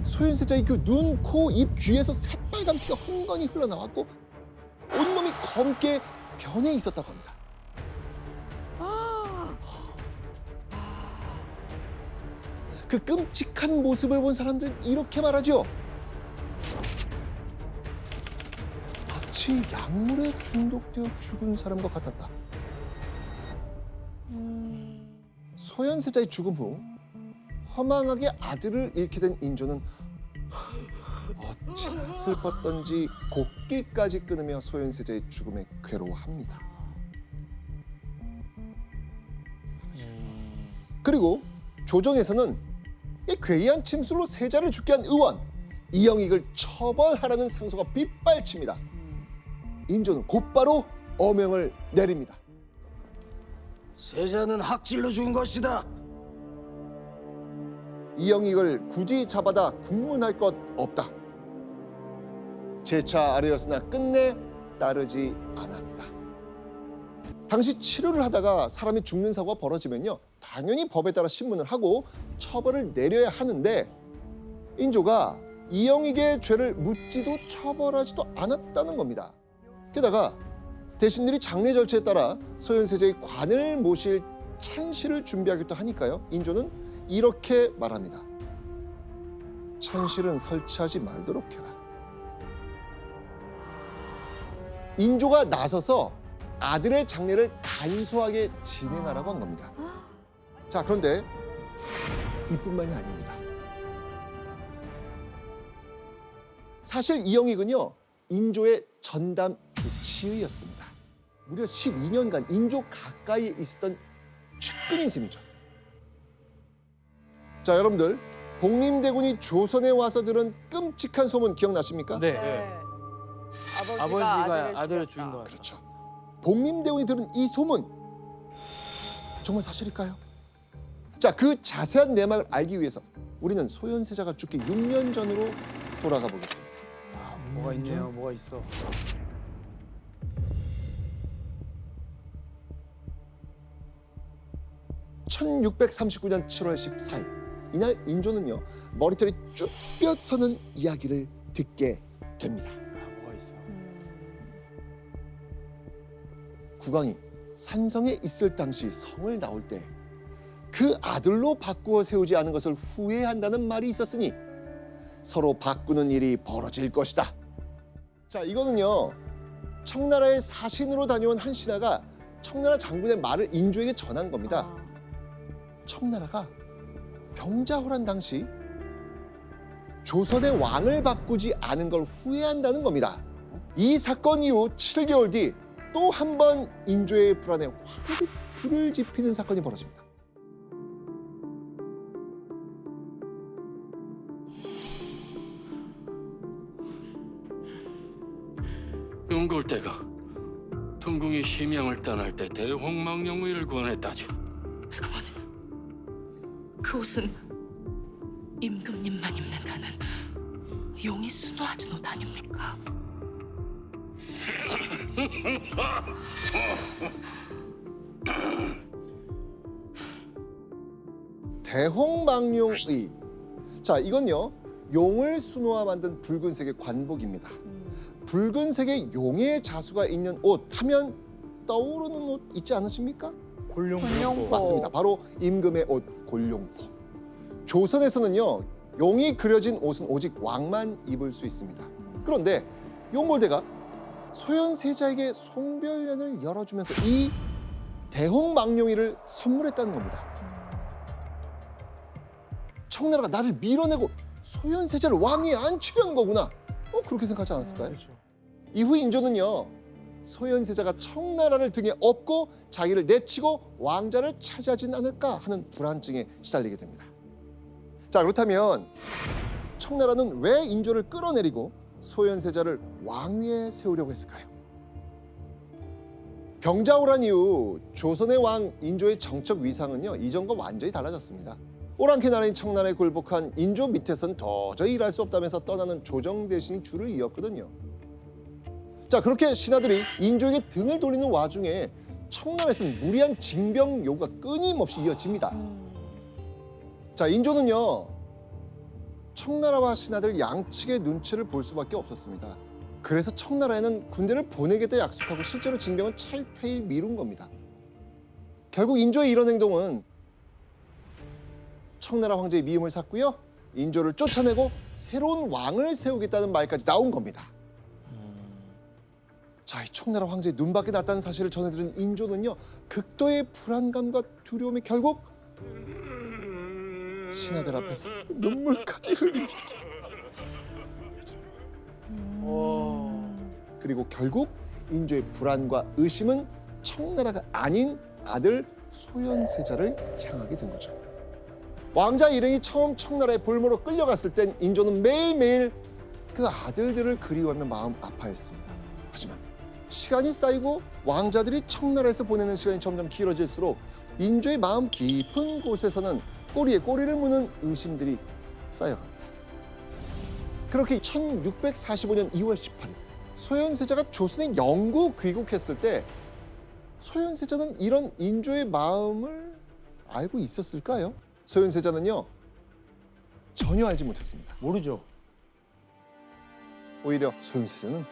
소현세자의 그 눈, 코, 입, 귀에서 새빨간 피가 흥건히 흘러나왔고 온몸이 검게 변해 있었다고 합니다. 그 끔찍한 모습을 본 사람들은 이렇게 말하죠. 마치 약물에 중독되어 죽은 사람과 같았다. 소현세자의 죽음 후 허망하게 아들을 잃게 된 인조는 어찌나 슬펐던지 곡기까지 끊으며 소현세자의 죽음에 괴로워합니다. 그리고 조정에서는 이 괴이한 침술로 세자를 죽게 한 의원 이영익을 처벌하라는 상소가 빗발칩니다. 인조는 곧바로 어명을 내립니다. 세자는 학질로 죽은 것이다. 이영익을 굳이 잡아다 국문할 것 없다. 재차 아뢰었으나 끝내 따르지 않았다. 당시 치료를 하다가 사람이 죽는 사고가 벌어지면요, 당연히 법에 따라 신문을 하고 처벌을 내려야 하는데 인조가 이영익의 죄를 묻지도 처벌하지도 않았다는 겁니다. 게다가 대신들이 장례 절차에 따라 소현세자의 관을 모실 찬실을 준비하기도 하니까요, 인조는 이렇게 말합니다. 찬실은 설치하지 말도록 해라. 인조가 나서서 아들의 장례를 간소하게 진행하라고 한 겁니다. 자, 그런데 이뿐만이 아닙니다. 사실 이영익은요, 인조의 전담 주치의였습니다. 무려 12년간 인조 가까이에 있었던 측근인 셈이죠. 자, 여러분들, 복림대군이 조선에 와서 들은 끔찍한 소문 기억나십니까? 네. 아버지가 아들을 죽인 것 같아요. 그렇죠. 복림대군이 들은 이 소문 정말 사실일까요? 자, 그 자세한 내막을 알기 위해서 우리는 소현세자가 죽기 6년 전으로 돌아가 보겠습니다. 뭐가 있네요. 뭐가 있어. (1639년 7월 14일) 이날 인조는요, 머리털이 쭉 뼈서는 이야기를 듣게 됩니다. 뭐가 있어. 국왕이 산성에 있을 당시 성을 나올 때 그 아들로 바꾸어 세우지 않은 것을 후회한다는 말이 있었으니 서로 바꾸는 일이 벌어질 것이다. 자, 이거는요, 청나라의 사신으로 다녀온 한 신하가 청나라 장군의 말을 인조에게 전한 겁니다. 청나라가 병자호란 당시 조선의 왕을 바꾸지 않은 걸 후회한다는 겁니다. 이 사건 이후 7개월 뒤 또 한 번 인조의 불안에 화를 불을 지피는 사건이 벌어집니다. 용골대가 동궁이 심양을 떠날 때 대홍망령무의를 구원했다죠. 그만. 그 옷은 임금님만 입는다는 용이 순화하는 옷 아닙니까? 대홍망령의. 자, 이건요, 용을 순호화 만든 붉은색의 관복입니다. 붉은색의 용의 자수가 있는 옷 하면 떠오르는 옷 있지 않으십니까? 골룡포. 맞습니다. 바로 임금의 옷 골룡포. 조선에서는요, 용이 그려진 옷은 오직 왕만 입을 수 있습니다. 그런데 용골대가 소현세자에게 송별련을 열어주면서 이 대홍망령이를 선물했다는 겁니다. 청나라가 나를 밀어내고 소현세자를 왕위에 앉히려는 거구나. 그렇게 생각하지 않았을까요? 그렇죠. 이후 인조는요, 소현세자가 청나라를 등에 업고 자기를 내치고 왕자를 차지하진 않을까 하는 불안증에 시달리게 됩니다. 자, 그렇다면 청나라는 왜 인조를 끌어내리고 소현세자를 왕위에 세우려고 했을까요? 병자호란 이후 조선의 왕 인조의 정적 위상은요, 이전과 완전히 달라졌습니다. 오랑캐 나라인 청나라에 굴복한 인조 밑에서는 도저히 일할 수 없다면서 떠나는 조정 대신이 줄을 이었거든요. 자, 그렇게 신하들이 인조에게 등을 돌리는 와중에 청나라에서는 무리한 징병 요구가 끊임없이 이어집니다. 자, 인조는요, 청나라와 신하들 양측의 눈치를 볼 수밖에 없었습니다. 그래서 청나라에는 군대를 보내겠다 약속하고 실제로 징병은 찰패일 미룬 겁니다. 결국 인조의 이런 행동은 청나라 황제의 미움을 샀고요. 인조를 쫓아내고 새로운 왕을 세우겠다는 말까지 나온 겁니다. 자, 이 청나라 황제의 눈밖에 났다는 사실을 전해들은 인조는요, 극도의 불안감과 두려움이 결국 신하들 앞에서 눈물까지 흘립니다. 그리고 결국 인조의 불안과 의심은 청나라가 아닌 아들 소현세자를 향하게 된 거죠. 왕자 일행이 처음 청나라의 볼모로 끌려갔을 땐 인조는 매일매일 그 아들들을 그리워하며 마음 아파했습니다. 하지만 시간이 쌓이고 왕자들이 청나라에서 보내는 시간이 점점 길어질수록 인조의 마음 깊은 곳에서는 꼬리에 꼬리를 무는 의심들이 쌓여갑니다. 그렇게 1645년 2월 18일 소현세자가 조선에 영구 귀국했을 때 소현세자는 이런 인조의 마음을 알고 있었을까요? 소현세자는요, 전혀 알지 못했습니다. 모르죠. 오히려 소현세자는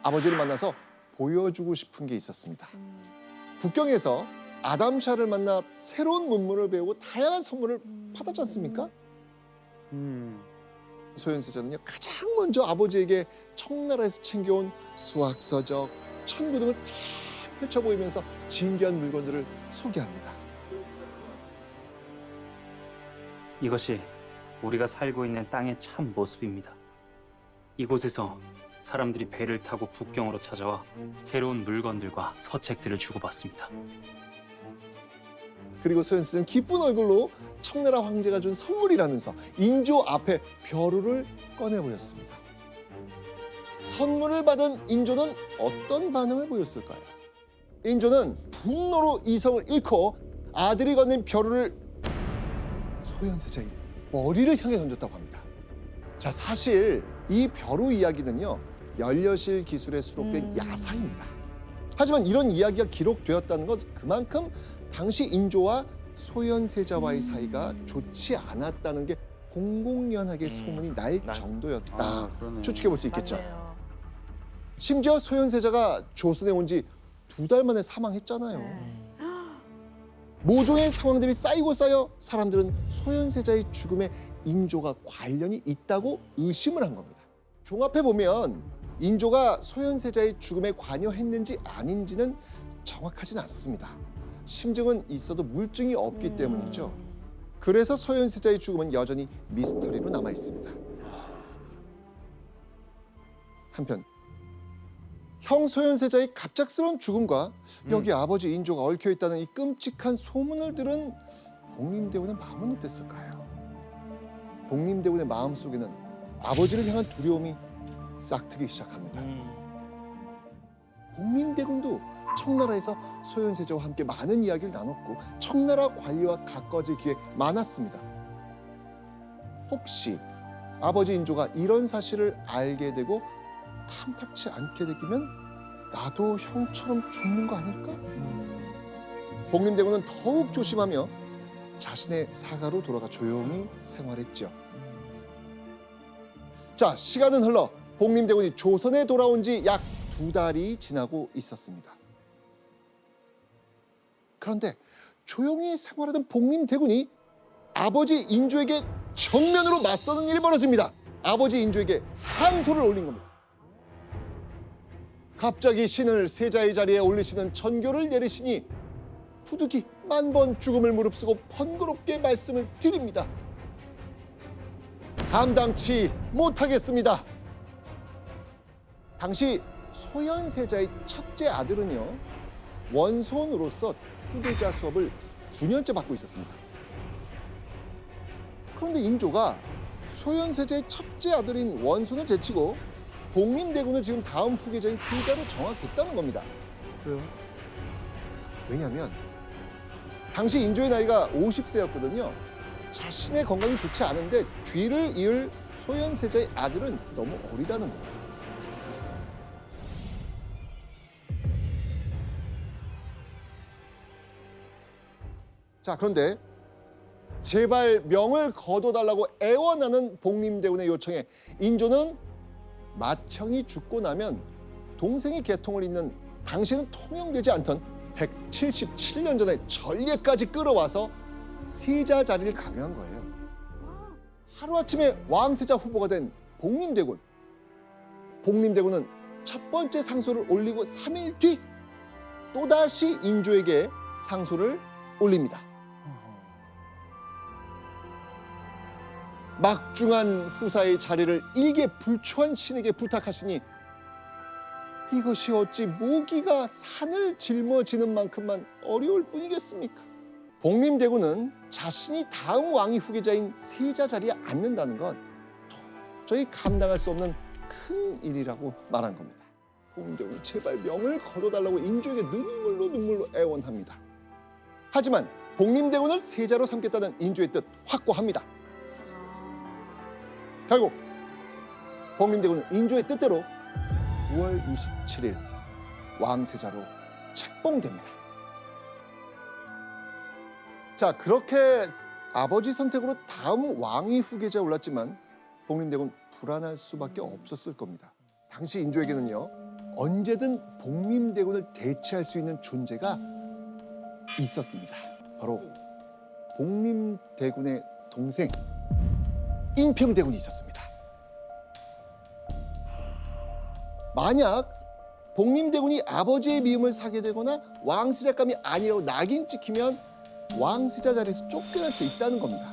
아버지를 만나서 보여주고 싶은 게 있었습니다. 북경에서 아담샤를 만나 새로운 문물을 배우고 다양한 선물을 받았지 않습니까? 소현세자는요, 가장 먼저 아버지에게 청나라에서 챙겨온 수학서적, 천구 등을 쫙 펼쳐 보이면서 진귀한 물건들을 소개합니다. 이것이 우리가 살고 있는 땅의 참 모습입니다. 이곳에서 사람들이 배를 타고 북경으로 찾아와 새로운 물건들과 서책들을 주고받습니다. 그리고 소현세자는 기쁜 얼굴로 청나라 황제가 준 선물이라면서 인조 앞에 벼루를 꺼내 보였습니다. 선물을 받은 인조는 어떤 반응을 보였을까요? 인조는 분노로 이성을 잃고 아들이 건넨 벼루를 소현세자의 머리를 향해 던졌다고 합니다. 자, 사실 이 벼루 이야기는요, 연려실 기술에 수록된 야사입니다. 하지만 이런 이야기가 기록되었다는 것, 그만큼 당시 인조와 소현세자와의 사이가 좋지 않았다는 게 공공연하게 소문이 날 정도였다. 그러네요. 추측해 볼 수 있겠죠. 맞네요. 심지어 소현세자가 조선에 온 지 2달 만에 사망했잖아요. 모종의 상황들이 쌓이고 쌓여 사람들은 소현세자의 죽음에 인조가 관련이 있다고 의심을 한 겁니다. 종합해 보면 인조가 소현세자의 죽음에 관여했는지 아닌지는 정확하진 않습니다. 심증은 있어도 물증이 없기 때문이죠. 그래서 소현세자의 죽음은 여전히 미스터리로 남아 있습니다. 한편 형 소현세자의 갑작스러운 죽음과 여기 아버지 인조가 얽혀 있다는 이 끔찍한 소문을 들은 복림대군의 마음은 어땠을까요? 복림대군의 마음 속에는 아버지를 향한 두려움이 싹트기 시작합니다. 복림대군도 청나라에서 소현세자와 함께 많은 이야기를 나눴고 청나라 관리와 가까워질 기회 많았습니다. 혹시 아버지 인조가 이런 사실을 알게 되고 탐탁치 않게 되면 나도 형처럼 죽는 거 아닐까? 복림대군은 더욱 조심하며 자신의 사가로 돌아가 조용히 생활했죠. 자, 시간은 흘러 복림대군이 조선에 돌아온 지 약 2달이 지나고 있었습니다. 그런데 조용히 생활하던 복림대군이 아버지 인조에게 정면으로 맞서는 일이 벌어집니다. 아버지 인조에게 상소를 올린 겁니다. 갑자기 신을 세자의 자리에 올리시는 전교를 내리시니 부득이 10,000번 죽음을 무릅쓰고 번거롭게 말씀을 드립니다. 감당치 못하겠습니다. 당시 소현세자의 첫째 아들은요, 원손으로서 후계자 수업을 9년째 받고 있었습니다. 그런데 인조가 소현세자의 첫째 아들인 원손을 제치고 복림대군을 지금 다음 후계자인 세자로 정하겠다는 겁니다. 왜요? 왜냐하면 당시 인조의 나이가 50세였거든요. 자신의 건강이 좋지 않은데 뒤를 이을 소현세자의 아들은 너무 어리다는 거예요. 자, 그런데 제발 명을 거둬달라고 애원하는 복림대군의 요청에 인조는 맏형이 죽고 나면 동생이 계통을 잇는 당시에는 통용되지 않던 177년 전의 전례까지 끌어와서 세자 자리를 강요한 거예요. 하루아침에 왕세자 후보가 된 복림대군. 복림대군은 첫 번째 상소를 올리고 3일 뒤 또다시 인조에게 상소를 올립니다. 막중한 후사의 자리를 일개불초한 신에게 부탁하시니 이것이 어찌 모기가 산을 짊어지는 만큼만 어려울 뿐이겠습니까? 복림대군은 자신이 다음 왕위 후계자인 세자 자리에 앉는다는 건 도저히 감당할 수 없는 큰 일이라고 말한 겁니다. 복림대군은 제발 명을 거둬달라고 인조에게 눈물로 애원합니다. 하지만 복림대군을 세자로 삼겠다는 인조의 뜻 확고합니다. 결국 복림대군은 인조의 뜻대로 9월 27일 왕세자로 책봉됩니다. 자, 그렇게 아버지 선택으로 다음 왕위 후계자에 올랐지만 복림대군 불안할 수밖에 없었을 겁니다. 당시 인조에게는요, 언제든 복림대군을 대체할 수 있는 존재가 있었습니다. 바로 복림대군의 동생 인평대군이 있었습니다. 만약 복림대군이 아버지의 미움을 사게 되거나 왕세자감이 아니라고 낙인 찍히면 왕세자 자리에서 쫓겨날 수 있다는 겁니다.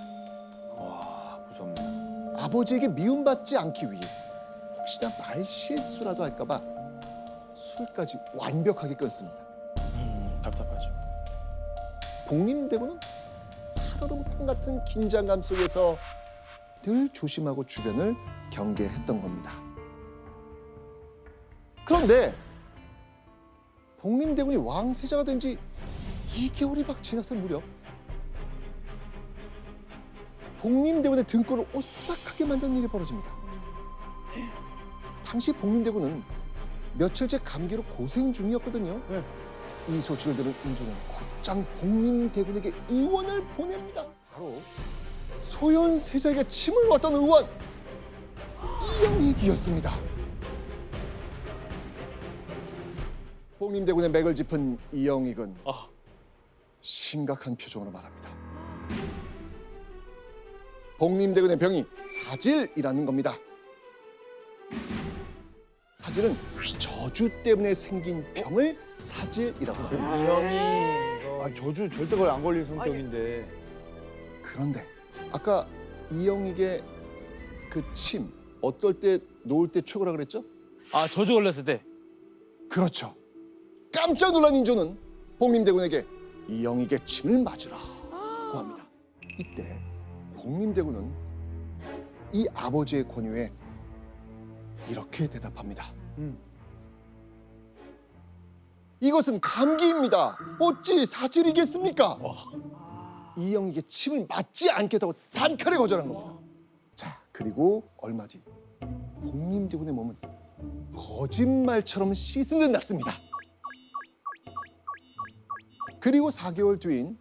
와, 무섭네. 아버지에게 미움받지 않기 위해 혹시나 말실수라도 할까봐 술까지 완벽하게 끊습니다. 답답하죠. 복림대군은 살얼음판 같은 긴장감 속에서 늘 조심하고 주변을 경계했던 겁니다. 그런데 복림대군이 왕세자가 된 지 2개월이 막 지났을 무렵 복림대군의 등골을 오싹하게 만든 일이 벌어집니다. 당시 복림대군은 며칠째 감기로 고생 중이었거든요. 네. 이 소식을 들은 인조는 곧장 복림대군에게 의원을 보냅니다. 바로 소현세자에게 침을 놨던 의원 이영익이었습니다. 복림대군의 맥을 짚은 이영익은 심각한 표정으로 말합니다. 복림대군의 병이 사질이라는 겁니다. 사질은 저주 때문에 생긴 병을 사질이라고 합니다. 아, 저주 절대 그걸 안 걸릴 성격인데. 그런데 아까 이영익의 그 침 어떨 때 놓을 때 최고라 그랬죠? 아, 저주 걸렸을 때. 그렇죠. 깜짝 놀란 인조는 복림대군에게 이영익의 침을 맞으라고 합니다. 이때 복림대군은 이 아버지의 권유에 이렇게 대답합니다. 이것은 감기입니다. 어찌 사질이겠습니까? 이영익의 침을 맞지 않겠다고 단칼에 거절한 겁니다. 자, 그리고 얼마 뒤 복림대군의 몸은 거짓말처럼 씻은 듯 났습니다. 그리고 4개월 뒤인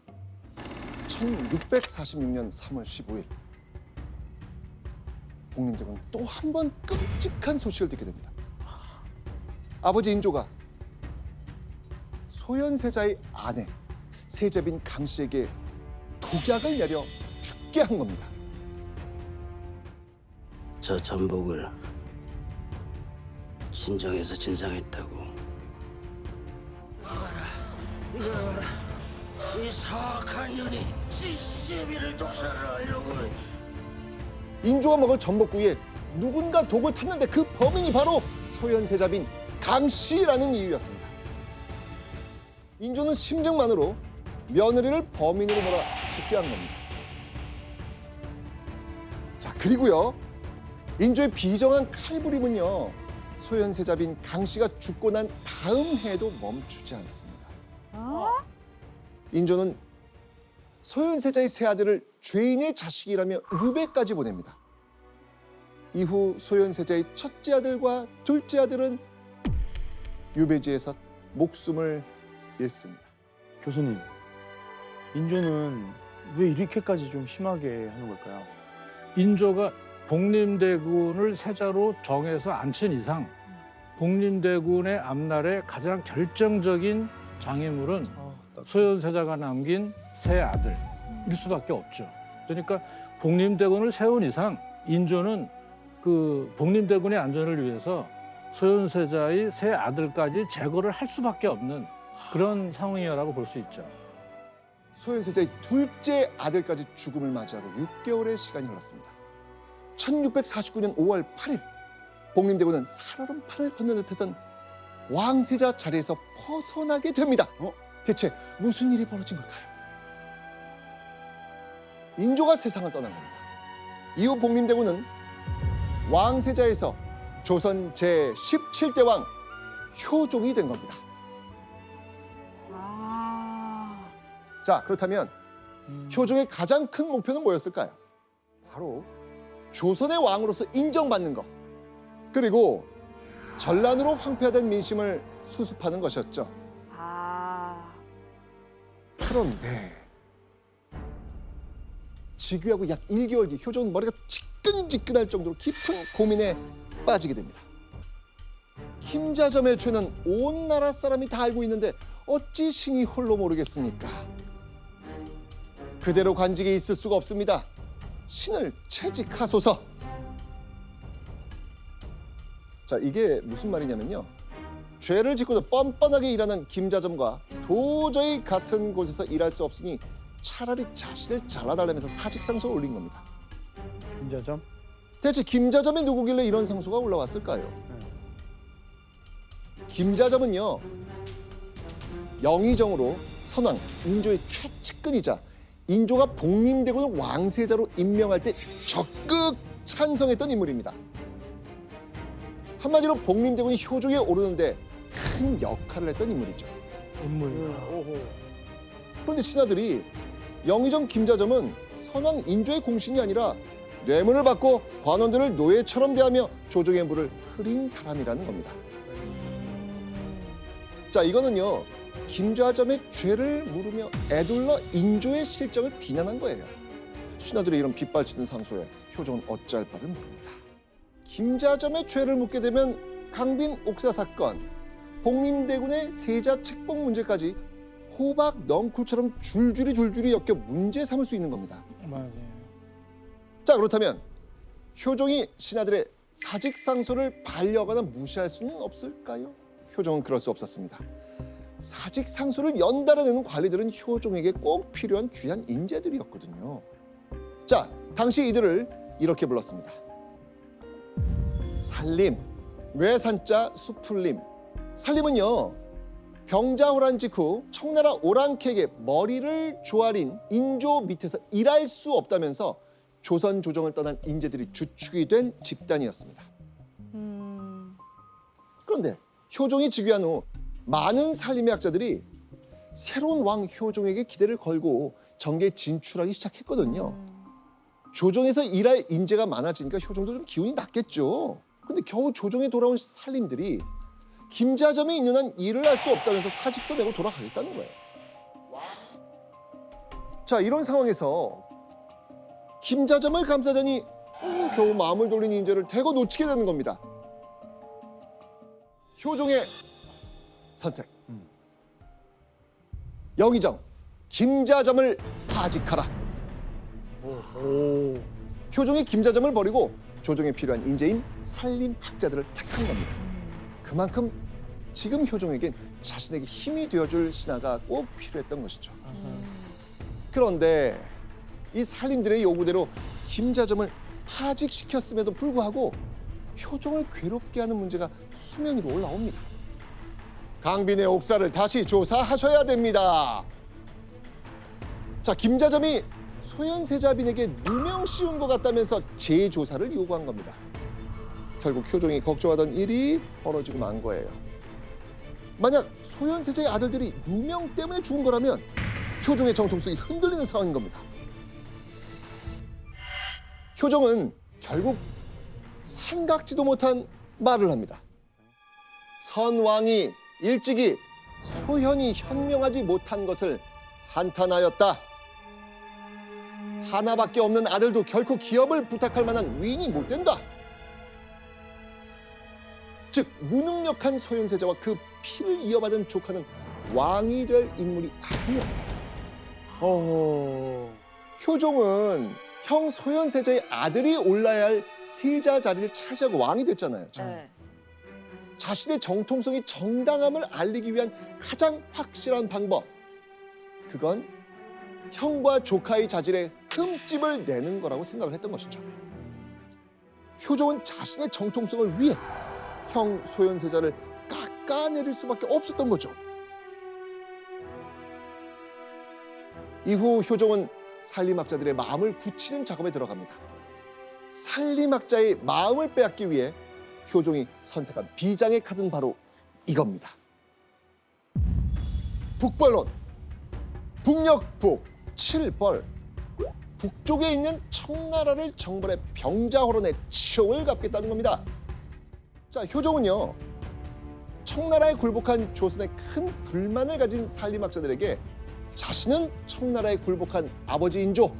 1646년 3월 15일 복림대군은 또 한 번 끔찍한 소식을 듣게 됩니다. 아버지 인조가 소현세자의 아내 세자빈 강씨에게 독약을 내려 죽게 한 겁니다. 저 전복을 진정해서 진상했다고. 이거 봐라. 이 사악한 년이 시시비를 독살하려고. 인조가 먹을 전복구이에 누군가 독을 탔는데 그 범인이 바로 소현세자빈 강씨라는 이유였습니다. 인조는 심증만으로 며느리를 범인으로 몰아 죽게 한 겁니다. 자, 그리고요, 인조의 비정한 칼부림은요, 소현세자빈 강씨가 죽고 난 다음 해에도 멈추지 않습니다. 인조는 소현세자의 세 아들을 죄인의 자식이라며 유배까지 보냅니다. 이후 소현세자의 첫째 아들과 둘째 아들은 유배지에서 목숨을 잃습니다. 교수님, 인조는 왜 이렇게까지 좀 심하게 하는 걸까요? 인조가 복림대군을 세자로 정해서 앉힌 이상 복림대군의 앞날에 가장 결정적인 장애물은 소현세자가 남긴 세 아들일 수밖에 없죠. 그러니까 복림대군을 세운 이상 인조는 그 복림대군의 안전을 위해서 소현세자의 세 아들까지 제거를 할 수밖에 없는 그런 상황이라고 볼 수 있죠. 소현세자의 둘째 아들까지 죽음을 맞이하고 6개월의 시간이 흘렀습니다. 1649년 5월 8일 복림대군은 살얼음판을 건넌 듯했던 왕세자 자리에서 벗어나게 됩니다. 대체 무슨 일이 벌어진 걸까요? 인조가 세상을 떠난 겁니다. 이후 복림대군은 왕세자에서 조선 제17대 왕 효종이 된 겁니다. 자, 그렇다면 효종의 가장 큰 목표는 뭐였을까요? 바로 조선의 왕으로서 인정받는 것, 그리고 전란으로 황폐화된 민심을 수습하는 것이었죠. 그런데 즉위하고 약 1개월 뒤 효종은 머리가 지끈지끈할 정도로 깊은 고민에 빠지게 됩니다. 김자점의 죄는 온 나라 사람이 다 알고 있는데 어찌 신이 홀로 모르겠습니까? 그대로 관직에 있을 수가 없습니다. 신을 채직하소서. 자, 이게 무슨 말이냐면요. 죄를 짓고도 뻔뻔하게 일하는 김자점과 도저히 같은 곳에서 일할 수 없으니 차라리 자신을 잘라달라면서 사직상소를 올린 겁니다. 김자점? 대체 김자점이 누구길래 이런 상소가 올라왔을까요? 김자점은요, 영의정으로 선왕 인조의 최측근이자 인조가 복림대군을 왕세자로 임명할 때 적극 찬성했던 인물입니다. 한마디로 복림대군이 효종에 오르는데 큰 역할을 했던 인물이죠. 그런데 신하들이 영의정 김자점은 선왕 인조의 공신이 아니라 뇌물을 받고 관원들을 노예처럼 대하며 조정의 물을 흐린 사람이라는 겁니다. 자, 이거는요, 김자점의 죄를 물으며 애둘러 인조의 실정을 비난한 거예요. 신하들의 이런 빗발치는 상소에 효종은 어찌할 바를 모릅니다. 김자점의 죄를 묻게 되면 강빈 옥사 사건, 복림대군의 세자 책봉 문제까지 호박 넝쿨처럼 줄줄이 엮여 문제 삼을 수 있는 겁니다. 맞아요. 자, 그렇다면 효종이 신하들의 사직상소를 반려하거나 무시할 수는 없을까요? 효종은 그럴 수 없었습니다. 사직상소를 연달아내는 관리들은 효종에게 꼭 필요한 귀한 인재들이었거든요. 자, 당시 이들을 이렇게 불렀습니다. 살림, 외산자 수풀림. 살림은요, 병자호란 직후 청나라 오랑캐에게 머리를 조아린 인조 밑에서 일할 수 없다면서 조선 조정을 떠난 인재들이 주축이 된 집단이었습니다. 그런데 효종이 즉위한 후 많은 살림의 학자들이 새로운 왕 효종에게 기대를 걸고 정계에 진출하기 시작했거든요. 조정에서 일할 인재가 많아지니까 효종도 좀 기운이 났겠죠. 근데 겨우 조정에 돌아온 살림들이 김자점이 있는 한 일을 할 수 없다면서 사직서 내고 돌아가겠다는 거예요. 자, 이런 상황에서 김자점을 감싸자니 겨우 마음을 돌린 인재를 대거 놓치게 되는 겁니다. 효종의 선택. 영의정 김자점을 파직하라. 효종이 김자점을 버리고 조정에 필요한 인재인 살림학자들을 택한 겁니다. 그만큼 지금 효종에겐 자신에게 힘이 되어줄 신하가 꼭 필요했던 것이죠. 그런데 이 살림들의 요구대로 김자점을 파직시켰음에도 불구하고 효종을 괴롭게 하는 문제가 수면 위로 올라옵니다. 강빈의 옥사를 다시 조사하셔야 됩니다. 자, 김자점이 소현세자빈에게 누명 씌운 것 같다면서 재조사를 요구한 겁니다. 결국 효종이 걱정하던 일이 벌어지고 만 거예요. 만약 소현세자의 아들들이 누명 때문에 죽은 거라면 효종의 정통성이 흔들리는 상황인 겁니다. 효종은 결국 생각지도 못한 말을 합니다. 선왕이 일찍이 소현이 현명하지 못한 것을 한탄하였다. 하나밖에 없는 아들도 결코 기업을 부탁할 만한 위인이 못 된다. 즉 무능력한 소현세자와 그 피를 이어받은 조카는 왕이 될 인물이 아니야. 효종은 형 소현세자의 아들이 올라야 할 세자 자리를 차지하고 왕이 됐잖아요. 네. 자신의 정통성이 정당함을 알리기 위한 가장 확실한 방법. 그건 형과 조카의 자질에 흠집을 내는 거라고 생각을 했던 것이죠. 효종은 자신의 정통성을 위해 형 소현세자를 깎아내릴 수밖에 없었던 거죠. 이후 효종은 살림학자들의 마음을 굳히는 작업에 들어갑니다. 살림학자의 마음을 빼앗기 위해 효종이 선택한 비장의 카드는 바로 이겁니다. 북벌론, 북녘북, 7벌, 북쪽에 있는 청나라를 정벌해 병자호란의 치욕을 갚겠다는 겁니다. 자, 효종은요, 청나라에 굴복한 조선에 큰 불만을 가진 살림학자들에게 자신은 청나라에 굴복한 아버지 인조,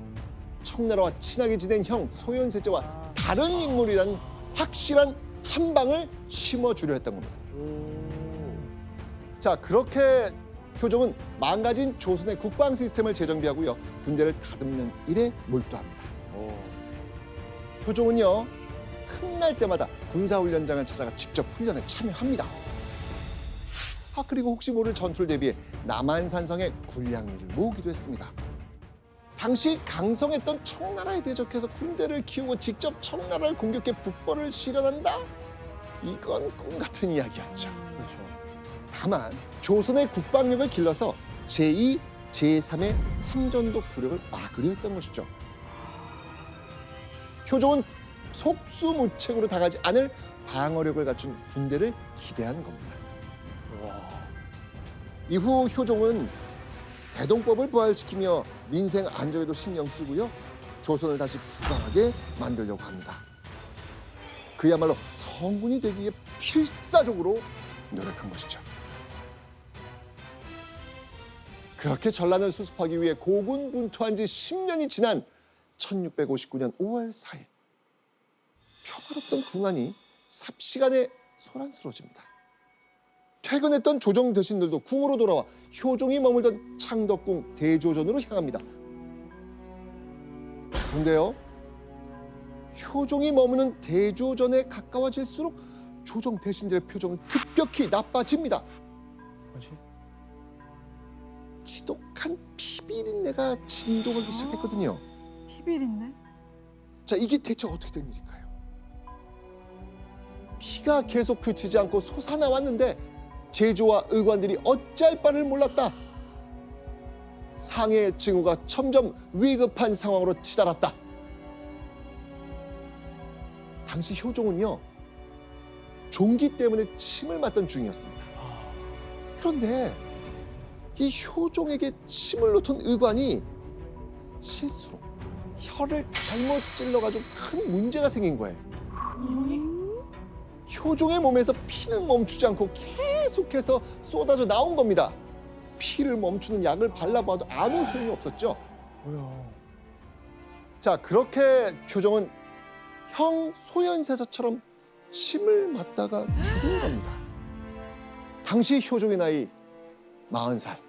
청나라와 친하게 지낸 형 소현세자와 다른 인물이란 확실한 한 방을 심어주려 했던 겁니다. 자, 그렇게 효종은 망가진 조선의 국방 시스템을 재정비하고요, 군대를 다듬는 일에 몰두합니다. 효종은요, 틈날 때마다 군사훈련장을 찾아가 직접 훈련에 참여합니다. 그리고 혹시 모를 전투를 대비해 남한산성에 군량미를 모으기도 했습니다. 당시 강성했던 청나라에 대적해서 군대를 키우고 직접 청나라를 공격해 북벌을 실현한다? 이건 꿈 같은 이야기였죠. 그렇죠. 다만 조선의 국방력을 길러서 제2, 제3의 삼전도 굴욕을 막으려 했던 것이죠. 효종은 속수무책으로 당하지 않을 방어력을 갖춘 군대를 기대한 겁니다. 이후 효종은 대동법을 부활시키며 민생 안정에도 신경 쓰고요, 조선을 다시 부강하게 만들려고 합니다. 그야말로 성군이 되기 위해 필사적으로 노력한 것이죠. 그렇게 전란을 수습하기 위해 고군분투한 지 10년이 지난 1659년 5월 4일, 평화롭던 궁안이 삽시간에 소란스러워집니다. 퇴근했던 조정 대신들도 궁으로 돌아와 효종이 머물던 창덕궁 대조전으로 향합니다. 그런데요, 효종이 머무는 대조전에 가까워질수록 조정 대신들의 표정은 급격히 나빠집니다. 뭐지? 지독한 피비린내가 진동하기 시작했거든요. 피비린내? 자, 이게 대체 어떻게 된 일일까요? 피가 계속 그치지 않고 솟아나왔는데 제조와 의관들이 어찌할 바를 몰랐다. 상해의 징후가 점점 위급한 상황으로 치달았다. 당시 효종은요, 종기 때문에 침을 맞던 중이었습니다. 그런데 이 효종에게 침을 놓던 의관이 실수로 혀를 잘못 찔러가지고 큰 문제가 생긴 거예요. 효종의 몸에서 피는 멈추지 않고 계속해서 쏟아져 나온 겁니다. 피를 멈추는 약을 발라봐도 아무 소용이 없었죠. 뭐야? 자, 그렇게 효종은 형 소현세자처럼 침을 맞다가 죽은 겁니다. 당시 효종의 나이 40살.